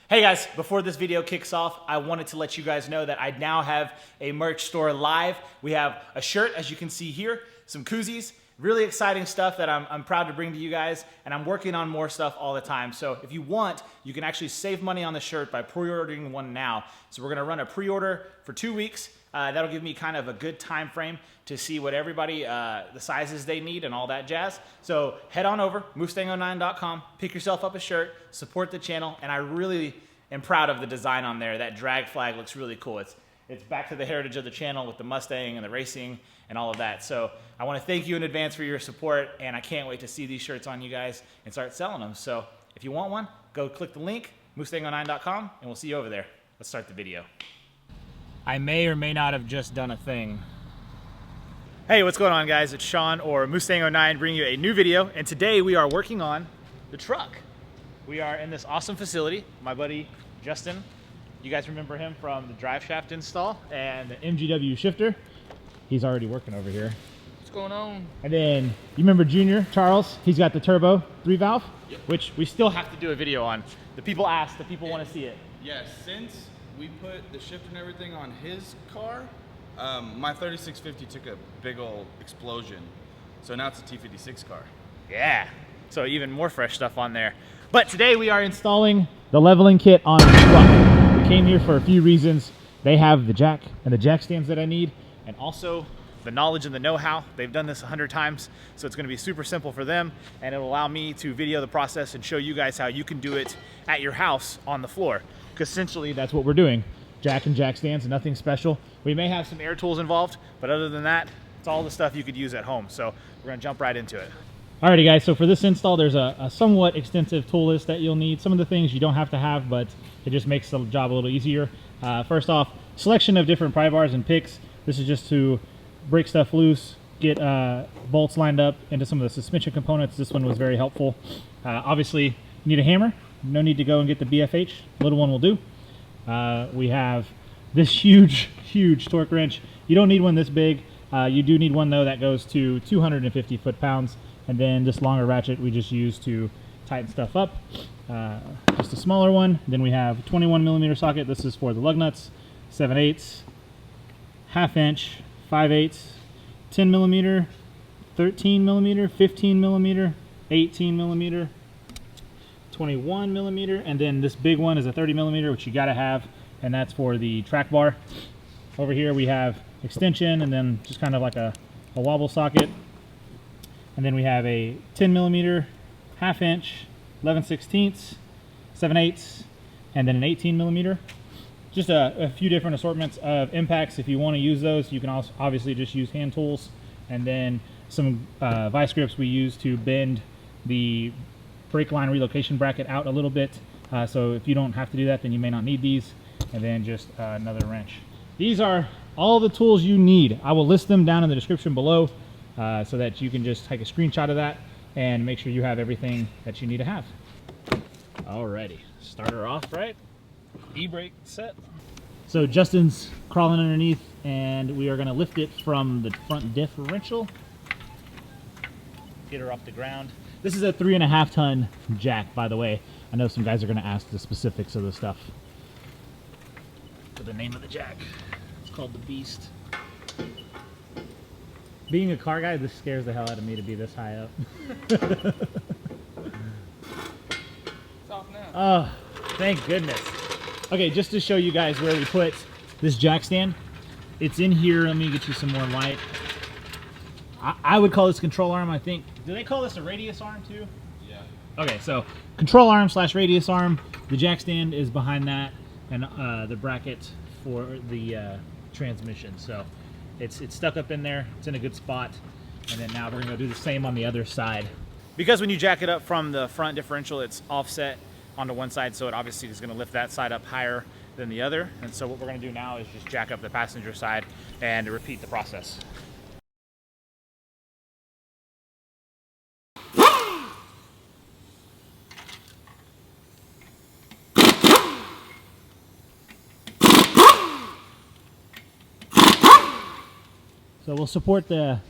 Hey guys, before this video kicks off, I wanted to let you guys know that I now have a merch store live. We have a shirt, as you can see here, some koozies, really exciting stuff that I'm proud to bring to you guys, and I'm working on more stuff all the time. So if you want, you can actually save money on the shirt by pre-ordering one now. So we're gonna run a pre-order for 2 weeks. That'll give me kind of a good time frame to see what everybody, the sizes they need and all that jazz. So head on over, Mustang09.com, pick yourself up a shirt, support the channel, and I really am proud of the design on there. That drag flag looks really cool. It's back to the heritage of the channel with the Mustang and the racing and all of that. So I want to thank you in advance for your support, and I can't wait to see these shirts on you guys and start selling them. So if you want one, go click the link, Mustang09.com, and we'll see you over there. Let's start the video. I may or may not have just done a thing. Hey, what's going on, guys? It's Sean, or Mustang09, bringing you a new video, and today we are working on the truck. We are in this awesome facility. My buddy Justin, you guys remember him from the drive shaft install and the MGW shifter. He's already working over here. What's going on? And then you remember Junior, Charles, he's got the turbo 3-valve, yep, which we still have to do a video on. The people ask, the people want to see it. Yeah, since we put the shifter and everything on his car, my 3650 took a big old explosion. So now it's a T56 car. Yeah, so even more fresh stuff on there. But today we are installing the leveling kit on the truck. We came here for a few reasons. They have the jack and the jack stands that I need, and also the knowledge and the know-how. They've done this 100 times, so it's gonna be super simple for them, and it'll allow me to video the process and show you guys how you can do it at your house on the floor. Because essentially that's what we're doing. Jack and jack stands, nothing special. We may have some air tools involved, but other than that, it's all the stuff you could use at home. So we're gonna jump right into it. Alrighty guys, so for this install, there's a somewhat extensive tool list that you'll need. Some of the things you don't have to have, but it just makes the job a little easier. First off, selection of different pry bars and picks. This is just to break stuff loose, get bolts lined up into some of the suspension components. This one was very helpful. Obviously, you need a hammer. No need to go and get the BFH. Little one will do. We have this huge torque wrench. You don't need one this big. You do need one though that goes to 250 foot-pounds. And then this longer ratchet we just use to tighten stuff up. Just a smaller one. Then we have 21mm socket. This is for the Lugnuts. 7/8, 1/2 inch, 5/8, 10mm, 13mm, 15mm, 18mm, 21mm, and then this big one is a 30mm, which you gotta have, and that's for the track bar. Over here we have extension, and then just kind of like a wobble socket. And then we have a 10mm, 1/2 inch, 11/16, 7/8, and then an 18mm. Just a few different assortments of impacts. If you want to use those, you can also obviously just use hand tools. And then some vice grips we use to bend the brake line relocation bracket out a little bit. So if you don't have to do that, then you may not need these. And then just another wrench. These are all the tools you need. I will list them down in the description below. So that you can just take a screenshot of that and make sure you have everything that you need to have. Alrighty, start her off right. E-brake set. So Justin's crawling underneath, and we are going to lift it from the front differential. Get her off the ground. This is a 3.5 ton jack, by the way. I know some guys are going to ask the specifics of the stuff. For the name of the jack, it's called the Beast. Being a car guy, this scares the hell out of me to be this high up. It's off now. Oh, thank goodness. Okay, just to show you guys where we put this jack stand, it's in here. Let me get you some more light. I would call this control arm, I think. Do they call this a radius arm too? Yeah. Okay, so control arm / radius arm. The jack stand is behind that, and the bracket for the transmission. So it's stuck up in there. It's in a good spot. And then now we're gonna do the same on the other side. Because when you jack it up from the front differential, it's offset onto one side, so it obviously is gonna lift that side up higher than the other. And so what we're gonna do now is just jack up the passenger side and repeat the process. So we'll support the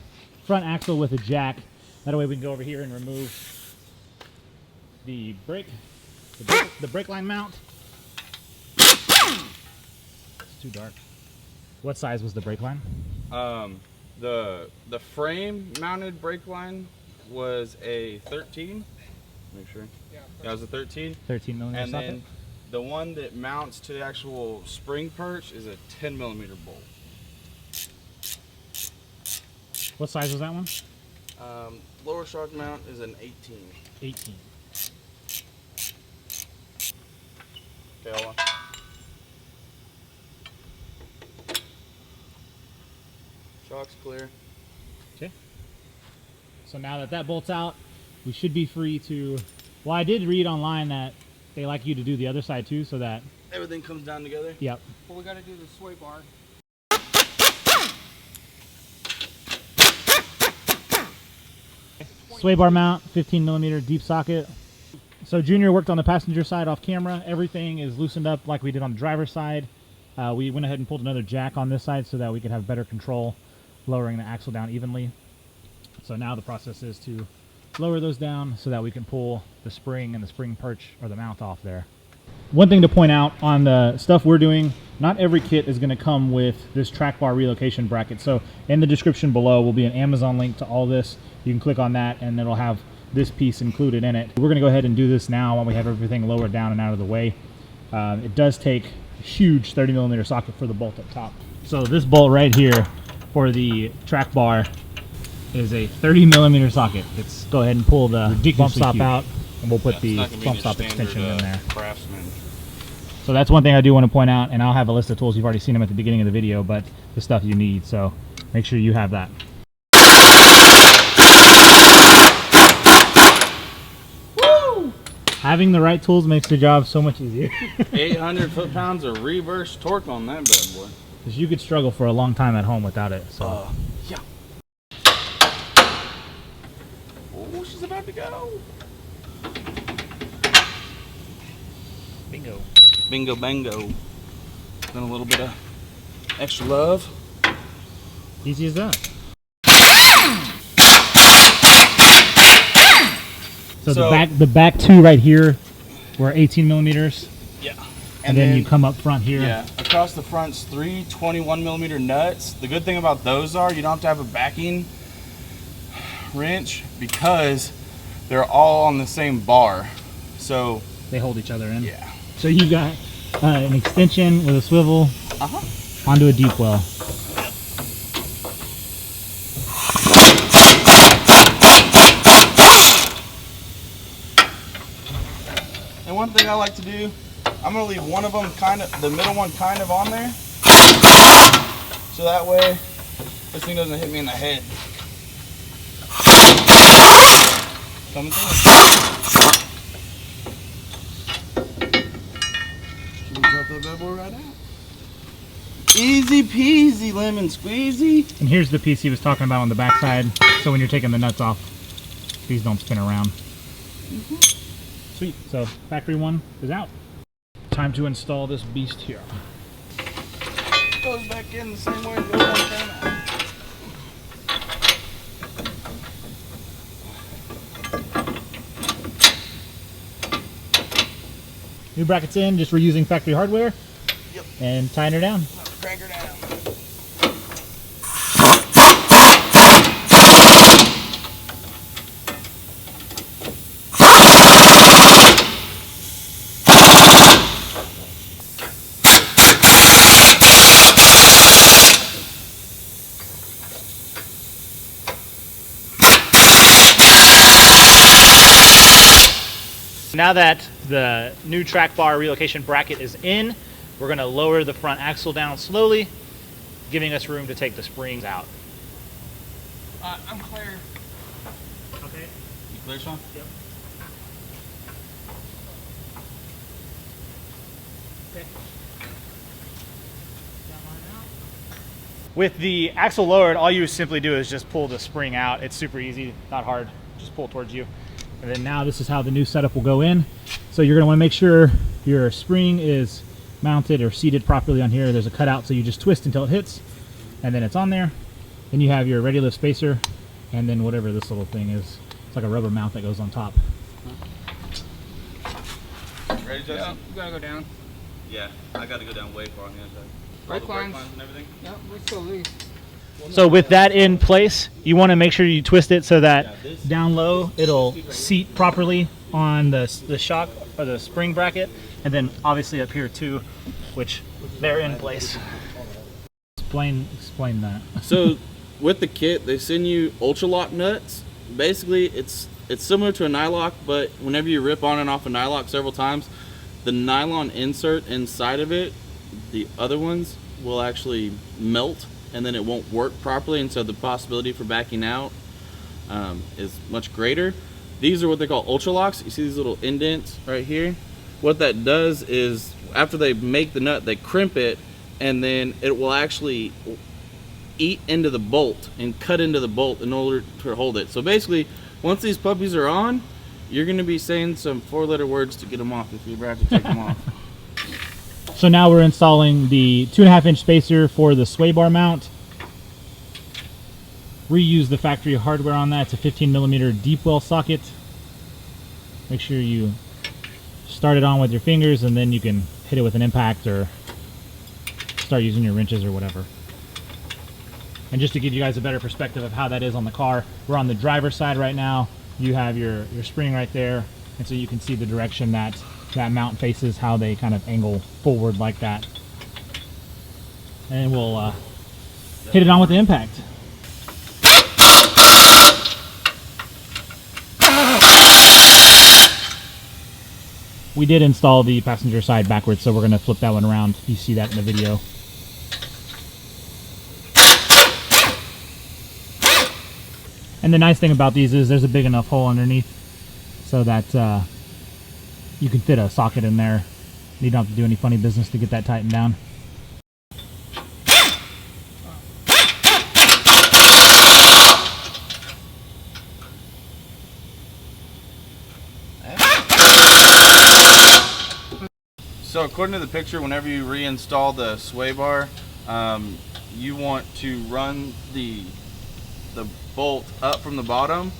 front axle with a jack. That way we can go over here and remove the brake line mount. It's too dark. What size was the brake line? The frame mounted brake line was a 13. Make sure. Yeah, it was a 13. 13 millimeter and socket? then the one that mounts to the actual spring perch is a 10 millimeter bolt. What size was that one? Lower shock mount is an 18. 18. Okay, hold on. Shock's clear. Okay. So now that that bolt's out, we should be free to... Well, I did read online that they like you to do the other side too, so that... Everything comes down together? Yep. Well, we got to do the sway bar. Sway bar mount, 15 millimeter deep socket. So Junior worked on the passenger side off camera. Everything is loosened up like we did on the driver's side. We went ahead and pulled another jack on this side so that we could have better control, lowering the axle down evenly. So now the process is to lower those down so that we can pull the spring and the spring perch or the mount off there. One thing to point out on the stuff we're doing, not every kit is going to come with this track bar relocation bracket. So in the description below will be an Amazon link to all this. You can click on that and it'll have this piece included in it. We're going to go ahead and do this now when we have everything lowered down and out of the way. It does take a huge 30 millimeter socket for the bolt up top. So this bolt right here for the track bar is a 30 millimeter socket. Let's go ahead and pull the bump stop out and we'll put the bump stop extension in there. Craftsman. So that's one thing I do want to point out, and I'll have a list of tools. You've already seen them at the beginning of the video, but the stuff you need, so make sure you have that. Woo! Having the right tools makes the job so much easier. 800 foot-pounds of reverse torque on that bad boy. Because you could struggle for a long time at home without it. So. Yeah. Oh, she's about to go. Bingo. Bingo bango. Then a little bit of extra love. Easy as that. So the back two right here were 18 millimeters. Yeah. And then you come up front here. Yeah. Across the front's 3 21 millimeter nuts. The good thing about those are you don't have to have a backing wrench because they're all on the same bar. So they hold each other in. yeah. So you got an extension with a swivel onto a deep well. And one thing I like to do, I'm gonna leave one of them the middle one kind of on there. So that way, this thing doesn't hit me in the head. Coming through. Drop that bad boy right out. Easy peasy lemon squeezy. And here's the piece he was talking about on the back side. So when you're taking the nuts off, these don't spin around. Sweet. So factory one is out. Time to install this beast here. Goes back in the same way it goes on down out. New brackets in, just reusing factory hardware. Yep. And tying her down. Crank her down. Now that the new track bar relocation bracket is in, we're going to lower the front axle down slowly, giving us room to take the springs out. I'm clear. Okay. You clear, Sean? Yep. Okay. With the axle lowered, all you simply do is just pull the spring out. It's super easy, not hard. Just pull towards you. And then now this is how the new setup will go in. So you're going to want to make sure your spring is mounted or seated properly on here. There's a cutout, so you just twist until it hits, and then it's on there. Then you have your ready lift spacer, and then whatever this little thing is. It's like a rubber mount that goes on top. Ready, Justin? You gotta go down. Yeah, I got to go down way far on the other side. Brake All the brake lines. lines and everything. Yeah, we still leave. So with that in place, you want to make sure you twist it so that down low it'll seat properly on the shock or the spring bracket, and then obviously up here too, which they're in place. Explain that. So with the kit, they send you ultra lock nuts. Basically, it's similar to a nylock, but whenever you rip on and off a nylock several times, the nylon insert inside of it, the other ones will actually melt, and then it won't work properly, and so the possibility for backing out is much greater. These are what they call ultra locks. You see these little indents right here? What that does is after they make the nut, they crimp it, and then it will actually eat into the bolt and cut into the bolt in order to hold it. So basically, once these puppies are on, you're going to be saying some 4-letter words to get them off if you ever have to take them off. So now we're installing the 2.5-inch spacer for the sway bar mount. Reuse the factory hardware on that. It's a 15mm deep well socket. Make sure you start it on with your fingers, and then you can hit it with an impact or start using your wrenches or whatever. And just to give you guys a better perspective of how that is on the car, we're on the driver's side right now. You have your spring right there, and so you can see the direction that mount faces, how they kind of angle forward like that. And we'll hit it on with the impact. We did install the passenger side backwards, so we're going to flip that one around. You see that in the video. And the nice thing about these is there's a big enough hole underneath so that you can fit a socket in there. You don't have to do any funny business to get that tightened down. So according to the picture, whenever you reinstall the sway bar, you want to run the bolt up from the bottom,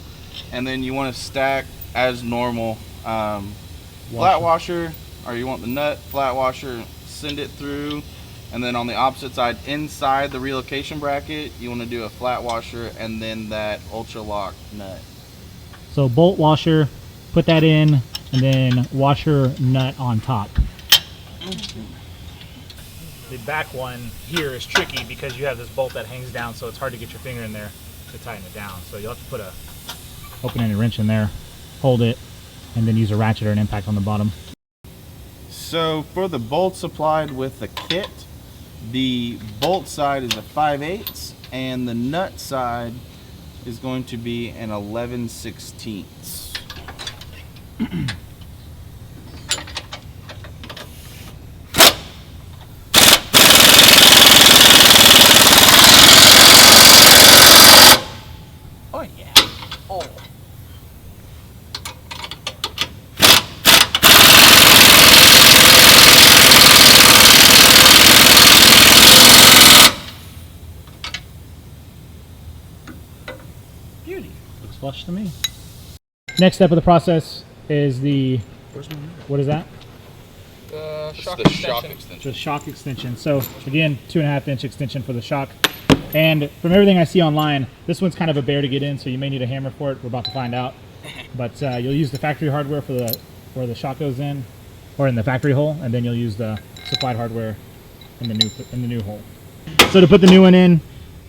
and then you want to stack as normal. Flat washer, or you want the nut, flat washer, send it through, and then on the opposite side, inside the relocation bracket, you want to do a flat washer and then that ultra lock nut. So bolt washer, put that in, and then washer nut on top. The back one here is tricky because you have this bolt that hangs down, so it's hard to get your finger in there to tighten it down. So you'll have to put a open-ended wrench in there, hold it, and then use a ratchet or an impact on the bottom. So for the bolts supplied with the kit, the bolt side is a 5/8 and the nut side is going to be an 11/16. Oh yeah. Oh. Beauty. Looks flush to me. Next step of the process is the, what is that? Shock the extension. shock extension. The shock extension. So again, 2.5-inch extension for the shock. And from everything I see online, this one's kind of a bear to get in, so you may need a hammer for it. We're about to find out. But you'll use the factory hardware for where the shock goes in, or in the factory hole, and then you'll use the supplied hardware in the new hole. So to put the new one in,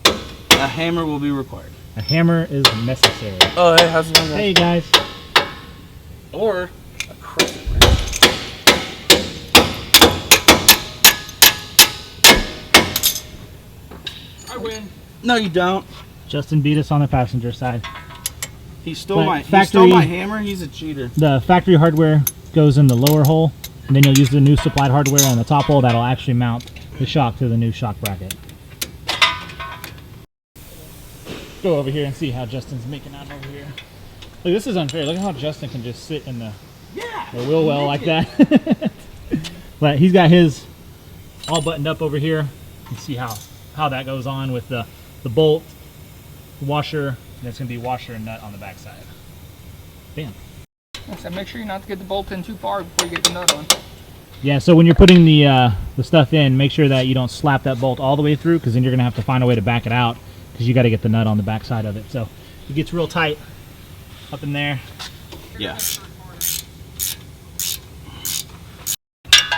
A hammer will be required. a hammer is necessary. Oh, hey, how's it going, Hey guys. Or a crescent wrench. I win. No, you don't. Justin beat us on the passenger side. He stole But he stole factory- my hammer. He's a cheater. The factory hardware goes in the lower hole, and then you'll use the new supplied hardware on the top hole that'll actually mount the shock to the new shock bracket. Go over here and see how Justin's making out over here. Look, this is unfair. Look at how Justin can just sit in the wheel well like that. But he's got his all buttoned up over here. You see how that goes on with the bolt, washer, and it's going to be washer and nut on the back side. Bam. So make sure you not to get the bolt in too far before you get the nut on. Yeah, so when you're putting the stuff in, make sure that you don't slap that bolt all the way through, because then you're going to have to find a way to back it out, because you got to get the nut on the back side of it. So it gets real tight up in there. Yeah.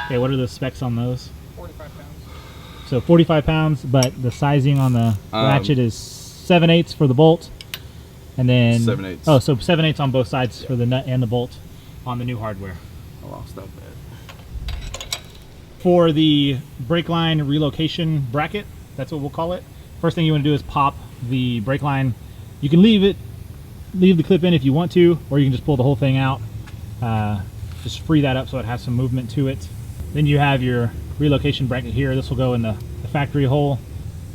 Okay, what are the specs on those? 45 pounds. So 45 pounds, but the sizing on the ratchet is 7/8 for the bolt. And then 7/8. Oh, so 7/8 on both sides for the nut and the bolt on the new hardware. I lost that bit. For the brake line relocation bracket, that's what we'll call it. First thing you want to do is pop the brake line. You can leave the clip in if you want to, or you can just pull the whole thing out. Just free that up so it has some movement to it. Then you have your relocation bracket here. This will go in the factory hole.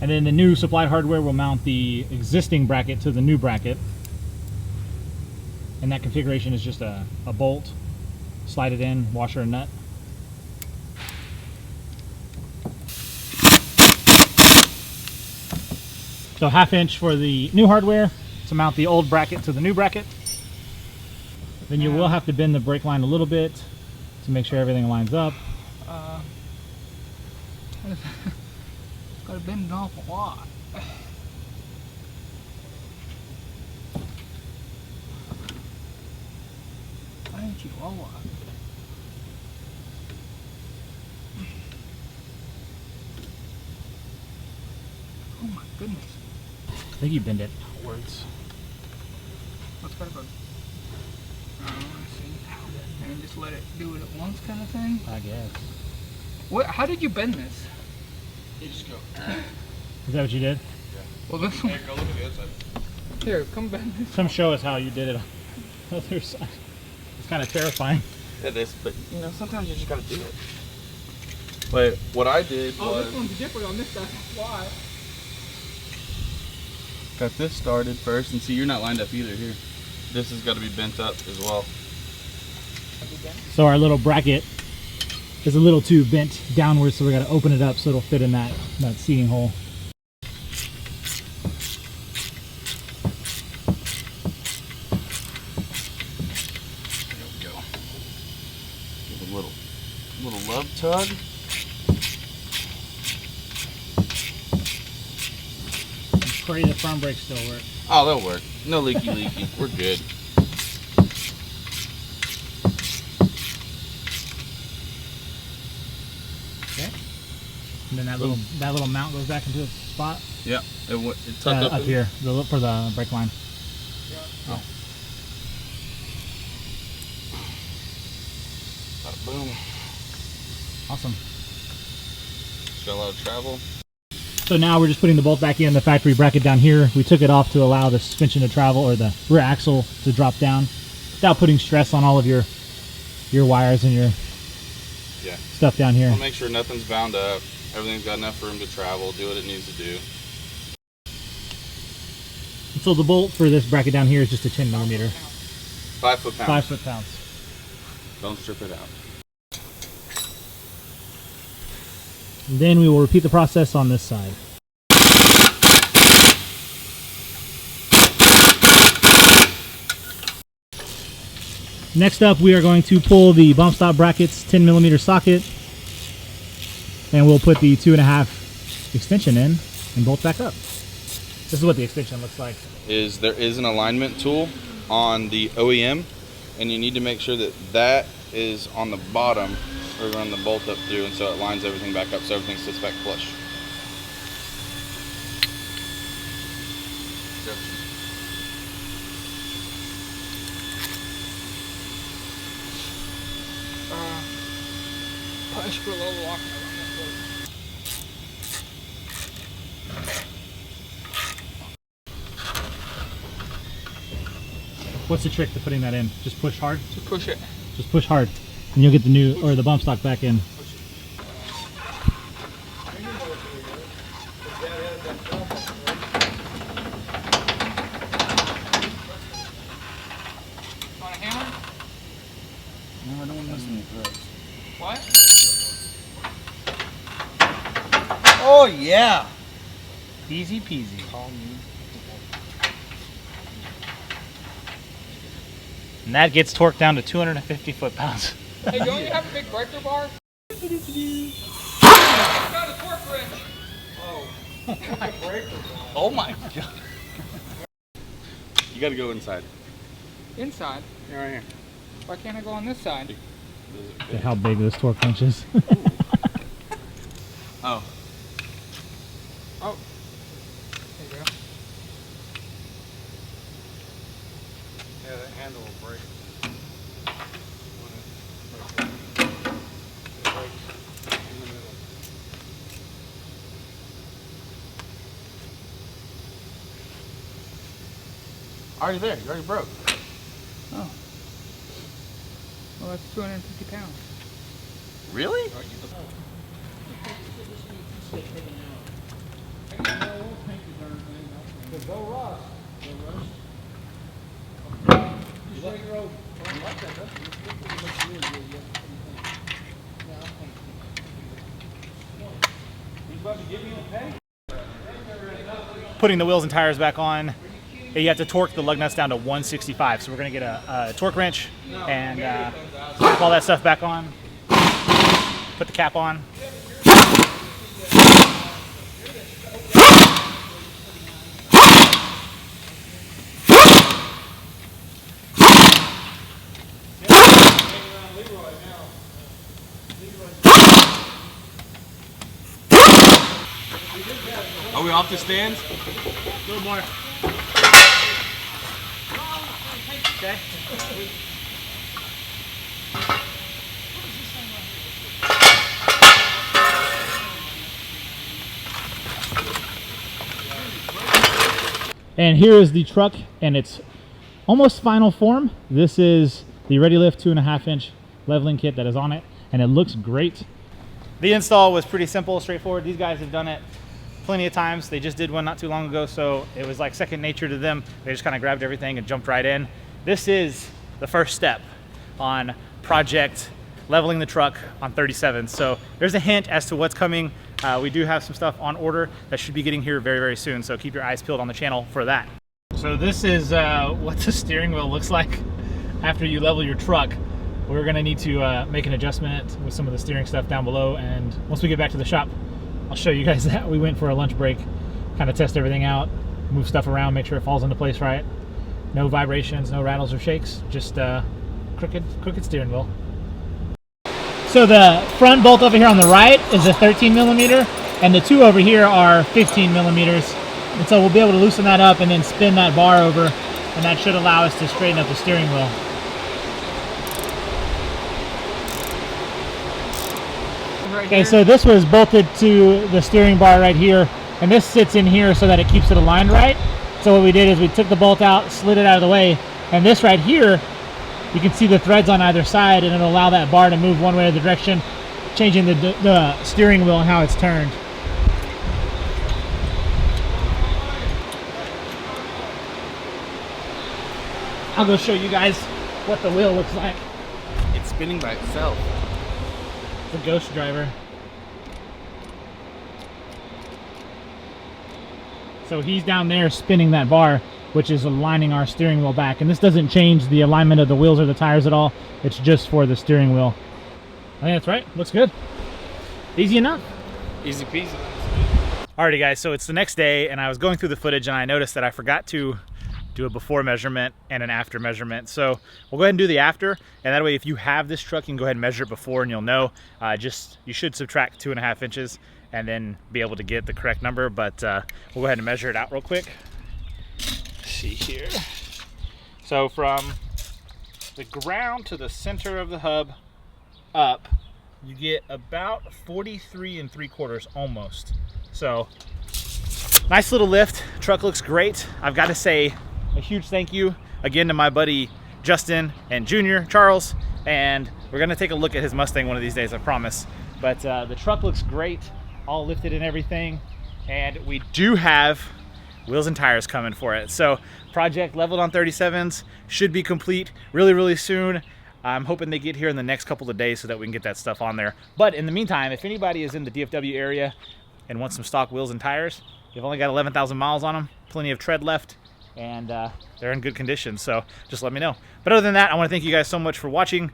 And then the new supplied hardware will mount the existing bracket to the new bracket. And that configuration is just a bolt, slide it in, washer and nut. So 1/2 inch for the new hardware to mount the old bracket to the new bracket. Then you will have to bend the brake line a little bit to make sure everything lines up. Gotta bend it off a lot. Why didn't you roll up? Oh my goodness. I think you bend it outwards. What's gotta go? I see. And just let it do it at once kind of thing? I guess. What? How did you bend this? You just go. Is that what you did? Well, this one. Go look at the other side. Here, come bend this. Come show us how you did it on the other side. It's kind of terrifying. It is, but you know, sometimes you just gotta do it. But what I did Oh, was this one's different on this side. Why? got this started first, and see, you're not lined up either here. This has got to be bent up as well. So our little bracket is a little too bent downwards, so we got to open it up so it'll fit in that seating hole. There we go. Give a little love tug. Pray the front brakes still work. Oh, that'll work. No leaky. We're good. Okay. And then that little mount goes back into its spot. Yeah, it tucked up here for the brake line. Oh. Bada boom. Awesome. It's got a lot of travel. So now we're just putting the bolt back in the factory bracket down here. We took it off to allow the suspension to travel, or the rear axle to drop down without putting stress on all of your wires and your stuff down here. I'll make sure nothing's bound up. Everything's got enough room to travel, do what it needs to do. And so the bolt for this bracket down here is just a 10 millimeter. 5 foot-pounds. 5 foot-pounds. Don't strip it out. And then we will repeat the process on this side. Next up, we are going to pull the bump stop bracket's 10 millimeter socket, and we'll put the 2.5 extension in and bolt back up. This is what the extension looks like. There is an alignment tool on the OEM, and you need to make sure that that is on the bottom. We're running the bolt up through, and so it lines everything back up so everything sits back flush. Push for a little lock. What's the trick to putting that in? Just push hard? Just push it. Just push hard, and you'll get the new, or the bump stock back in. Want a hammer? No, I don't want to listen to drugs. What? Oh, yeah! Easy peasy. Call me. And that gets torqued down to 250 foot-pounds. Hey, don't you have a big breaker bar? Got a torque wrench. Oh my god. You gotta go inside. Inside? Here, right here. Why can't I go on this side? Okay, how big this torque wrench is. Oh. Oh. There you go. Yeah, that handle will break. Already there, you already broke. Oh. Well, that's 250 pounds. Really? Putting the wheels and tires back on, you have to torque the lug nuts down to 165. So we're gonna get a torque wrench and put all that stuff back on. Put the cap on. Are we off the stands? A little more. Okay. And here is the truck and its almost final form. This is the Ready Lift 2.5 inch leveling kit that is on it, and it looks great. The install was pretty simple, straightforward. These guys have done it plenty of times. They just did one not too long ago, so it was like second nature to them. They just kind of grabbed everything and jumped right in. This is the first step on project leveling the truck on 37. So there's a hint as to what's coming. We do have some stuff on order that should be getting here very, very soon. So keep your eyes peeled on the channel for that. So this is what the steering wheel looks like after you level your truck. We're gonna need to make an adjustment with some of the steering stuff down below. And once we get back to the shop, I'll show you guys that. We went for a lunch break, kind of test everything out, move stuff around, make sure it falls into place right. No vibrations, no rattles or shakes, just crooked steering wheel. So the front bolt over here on the right is a 13 millimeter, and the two over here are 15 millimeters. And so we'll be able to loosen that up and then spin that bar over, and that should allow us to straighten up the steering wheel. Okay, so this was bolted to the steering bar right here, and this sits in here so that it keeps it aligned right. So what we did is we took the bolt out, slid it out of the way, and this right here, you can see the threads on either side, and it'll allow that bar to move one way or the direction, changing the steering wheel and how it's turned. I'll go show you guys what the wheel looks like. It's spinning by itself. The ghost driver. So he's down there spinning that bar, which is aligning our steering wheel back. And this doesn't change the alignment of the wheels or the tires at all. It's just for the steering wheel. I think that's right. Looks good. Easy enough. Easy peasy. Alrighty guys, so it's the next day and I was going through the footage and I noticed that I forgot to do a before measurement and an after measurement. So we'll go ahead and do the after, and that way if you have this truck, you can go ahead and measure it before and you'll know. You should subtract 2.5 inches and then be able to get the correct number, but we'll go ahead and measure it out real quick. Let's see here. So from the ground to the center of the hub up, you get about 43 3/4 almost. So nice little lift. Truck looks great. I've got to say a huge thank you again to my buddy Justin and Junior Charles, and we're gonna take a look at his Mustang one of these days, I promise. But the truck looks great, all lifted and everything, and we do have wheels and tires coming for it. So project leveled on 37s should be complete really, really soon. I'm hoping they get here in the next couple of days so that we can get that stuff on there. But in the meantime, if anybody is in the DFW area and wants some stock wheels and tires, you've only got 11,000 miles on them, plenty of tread left, and they're in good condition, so just let me know. But other than that, I want to thank you guys so much for watching.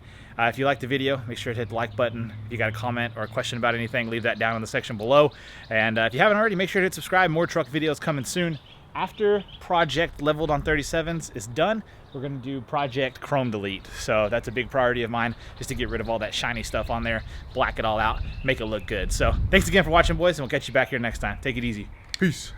If you liked the video, make sure to hit the like button. If you got a comment or a question about anything, leave that down in the section below. And if you haven't already, make sure to hit subscribe. More truck videos coming soon. After Project Leveled on 37s is done, we're going to do Project Chrome Delete. So that's a big priority of mine, just to get rid of all that shiny stuff on there, black it all out, make it look good. So thanks again for watching, boys, and we'll catch you back here next time. Take it easy. Peace.